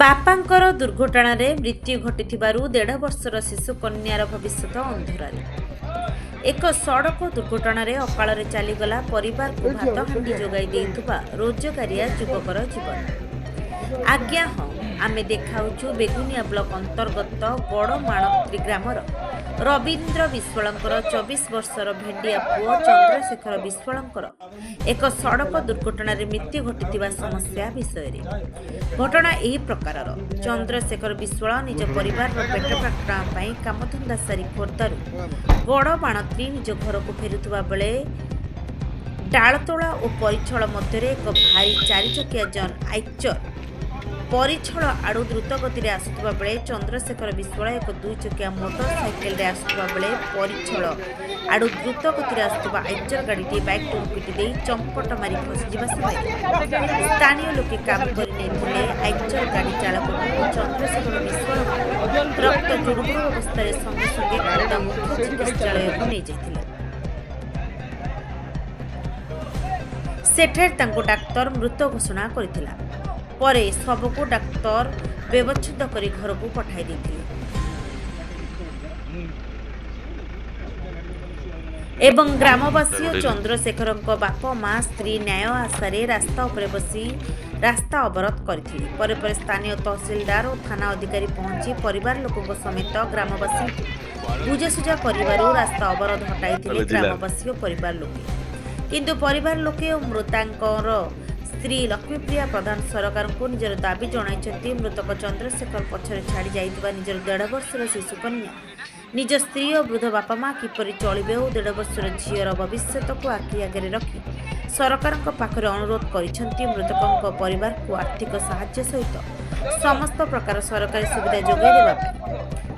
ବାପାଙ୍କର ଦୁର୍ଘଟଣାରେ ମୃତ୍ୟୁ ଘଟିଥିବାରୁ 1.5 ବର୍ଷର ଶିଶୁ କନ୍ୟାର ଭବିଷ୍ୟତ ଅନ୍ଧାରରେ। ଏକ ସଡ଼କ ଦୁର୍ଘଟଣାରେ ଅକାଳରେ ଚାଲିଗଲା ପରିବାରକୁ ଭାତ ହାଣ୍ଡି ଯୋଗାଇ ଦେଉଥିବା ରୋଜଗାରିଆ ଯୁବକର ଜୀବନ। ଆଜ୍ଞା ହଁ, ଆମେ ଦେଖାଉଛୁ ବେଗୁନିଆ ବ୍ଲକ ଅନ୍ତର୍ଗତ ବଡ଼ମାଣତ୍ରୀ ଗ୍ରାମର ରବୀନ୍ଦ୍ର ବିଶ୍ୱାଳଙ୍କର 24 ବର୍ଷର ଭେଣ୍ଡିଆ ପୁଅ ଚନ୍ଦ୍ରଶେଖର ବିଶ୍ୱାଳଙ୍କର ଏକ ସଡ଼କ ଦୁର୍ଘଟଣାରେ ମୃତ୍ୟୁ ଘଟିଥିବା ସମସ୍ୟା ବିଷୟରେ। ଘଟଣା ଏହି ପ୍ରକାରର। ଚନ୍ଦ୍ରଶେଖର ବିଶ୍ୱାଳ ନିଜ ପରିବାରର ପେଟ ପାଟଣା ପାଇଁ କାମଧନ୍ଦା ସାରି ଖୋର୍ଦ୍ଧାରୁ ବଡ଼ମାଣତ୍ରୀ ନିଜ ଘରକୁ ଫେରୁଥିବା ବେଳେ ଡାଳତୋଳା ଓ ପରିଛଳ ମଧ୍ୟରେ ଏକ ଭାରୀ 4 ଚକିଆ ଆଇଚର ପରିଛଳ ଆଡ଼ୁ ଦ୍ରୁତ ଗତିରେ ଆସୁଥିବା ବେଳେ ଚନ୍ଦ୍ରଶେଖର ବିଶ୍ୱାଳ ଏକ 2 ଚକିଆ ମୋଟର ସାଇକେଲରେ ଆସୁଥିବା ବେଳେ ପରିଛଳ ଆଡ଼ୁ ଦ୍ରୁତ ଗତିରେ ଆସୁଥିବା ଆଇଚର ଗାଡ଼ିଟି ବାଇକ୍ଟିକୁ ପିଟି ଦେଇ ଚମ୍ପଟ ମାରି ଖସିଯିବା ସମୟରେ ସ୍ଥାନୀୟ ଲୋକେ କାବୁ କରି ନେଇଥିଲେ ଆଇଚର ଗାଡ଼ି ଚାଳକକୁ ଓ ଚନ୍ଦ୍ରଶେଖର ବିଶ୍ୱାଳଙ୍କୁ ରକ୍ତ ଜୁଡ଼ୁବୁଡ଼ୁ ଅବସ୍ଥାରେ ସଙ୍ଗେ ସଙ୍ଗେ ଖୋର୍ଦ୍ଧା ମୁଖ୍ୟ ଚିକିତ୍ସାଳୟକୁ ନେଇଯାଇଥିଲେ। ସେଠାରେ ତାଙ୍କୁ ଡାକ୍ତର ମୃତ ଘୋଷଣା କରିଥିଲା। ପରେ ଶବକୁ ଡାକ୍ତର ବ୍ୟବଚ୍ଛେଦ କରି ଘରକୁ ପଠାଇ ଦେଇଥିଲେ ଏବଂ ଗ୍ରାମବାସୀ ଓ ଚନ୍ଦ୍ରଶେଖରଙ୍କ ବାପ ମା ସ୍ତ୍ରୀ ନ୍ୟାୟ ଆଶାରେ ରାସ୍ତା ଉପରେ ବସି ରାସ୍ତା ଅବରୋଧ କରିଥିଲେ। ପରେ ପରେ ସ୍ଥାନୀୟ ତହସିଲଦାର ଓ ଥାନା ଅଧିକାରୀ ପହଞ୍ଚି ପରିବାର ଲୋକଙ୍କ ସମେତ ଗ୍ରାମବାସୀଙ୍କୁ ବୁଝାସୁଝା କରିବାରୁ ରାସ୍ତା ଅବରୋଧ ହଟାଇଥିଲେ ଗ୍ରାମବାସୀ ଓ ପରିବାର ଲୋକେ। କିନ୍ତୁ ପରିବାର ଲୋକେ ଓ ମୃତାଙ୍କର ସ୍ତ୍ରୀ ଲକ୍ଷ୍ମୀପ୍ରିୟା ପ୍ରଧାନ ସରକାରଙ୍କୁ ନିଜର ଦାବି ଜଣାଇଛନ୍ତି। ମୃତକ ଚନ୍ଦ୍ରଶେଖର ପଛରେ ଛାଡ଼ି ଯାଇଥିବା ନିଜର 1.5 ବର୍ଷର ଶିଶୁ କନ୍ୟା, ନିଜ ସ୍ତ୍ରୀ ଓ ବୃଦ୍ଧ ବାପା ମା କିପରି ଚଳିବେ ଓ 1.5 ବର୍ଷର ଝିଅର ଭବିଷ୍ୟତକୁ ଆଖି ଆଗରେ ରଖି ସରକାରଙ୍କ ପାଖରେ ଅନୁରୋଧ କରିଛନ୍ତି ମୃତକଙ୍କ ପରିବାରକୁ ଆର୍ଥିକ ସାହାଯ୍ୟ ସହିତ ସମସ୍ତ ପ୍ରକାର ସରକାରୀ ସୁବିଧା ଯୋଗାଇ ଦେବା ପାଇଁ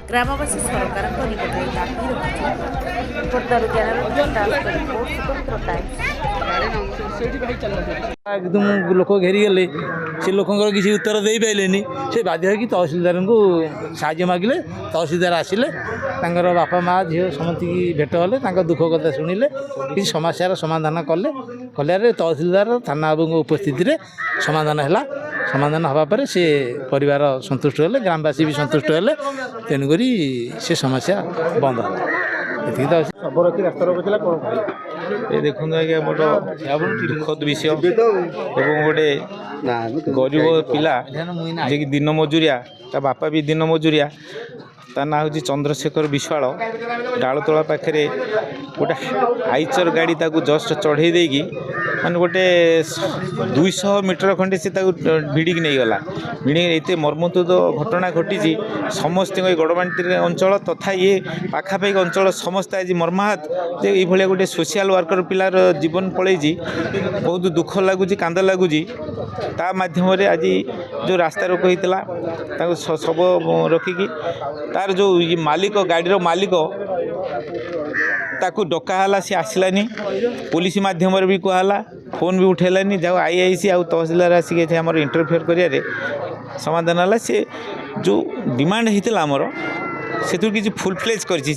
ଗ୍ରାମବାସୀ ସରକାରଙ୍କ ନିକଟରେ ଦାବି ରଖିଛନ୍ତି। ଖୋର୍ଦ୍ଧାରୁ ଜ୍ଞାନରଞ୍ଜନ ଦାସଙ୍କ ରିପୋର୍ଟ, ସ୍ୱତନ୍ତ୍ର ଟାଇମ୍ସ। एकदम लोक घेरीगले से लोकंर किसी उत्तर दे पारे से बाध्य हो तहसिलदार को साहाय्य मागिले। तहसिलदार आसिले बापा माँ झील समस्त की भेट हेले दुख कथा शुणिले कि समस्यार समाधान कले कलियारे तहसिलदार थाना बाबू उपस्थित समाधान है। समाधान हाँपर से परिवार सन्तुष्ट हेले, ग्रामवासी भी सन्तुष्ट हेले, तेणुक से समस्या बंद है। ये देखो आज्ञा मोर दुखद विषय एवं गोटे गरीब पिला जे कि दिन मजुरिया ता बापा भी दिन मजुरिया ता ना हूँ चंद्रशेखर विश्वाल डालतोला पाखे गोटे आइचर गाड़ी ताकू जस्ट चढ़े देगी माने गोटे 200 मीटर खंडे से भिड़िक नहीं गला। भिड़िक एत मर्मन्तुद घटना घटी समस्त गड़मांटी अंचल तथा ये पाखापाखि अंचल समस्त आज मर्माहत जे ये गोटे सोशल वर्कर पिलार जीवन पलैची बहुत दुख लगुच कांद लगुच ता माध्यम आज जो रास्ता रोक होता सब रखिकी तार जो ये मालिक गाड़ी मालिक ताकू डकाला सी आसलानी पुलिस माध्यम भी कहला फोन भी उठेलानी जाओ आईआईसी आउ तहसिलदार आसिक आमर इंटरफेयर करियारे समाधान है। सी जो डिमांड होता आमर से किसी फुलफ्लेज करछि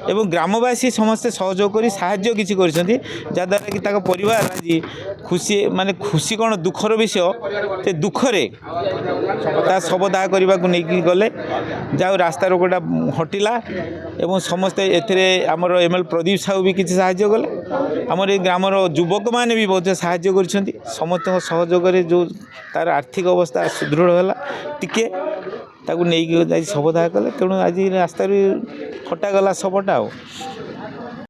एवं ग्रामवासी समस्ते सहयोग कर साहाय्य किसी जहाँद्वारा कि परिवार आज खुशी माने खुशी कौन दुखर विषय से दुखरे शव दाह करने को लेकिन गले जाओ रास्ता रोकटा हटिला एवं समस्ते एथिरे आमर एमएल प्रदीप साहू भी किसी साहाय्य कले। आमर ये ग्रामर युवक मैंने भी बहुत साहाय्य कर समस्त सहयोग जो तार आर्थिक अवस्था सुदृढ़ है टिके ताकू नहीं शव दाह कले। तेणु आज रास्ता हटागला शवटा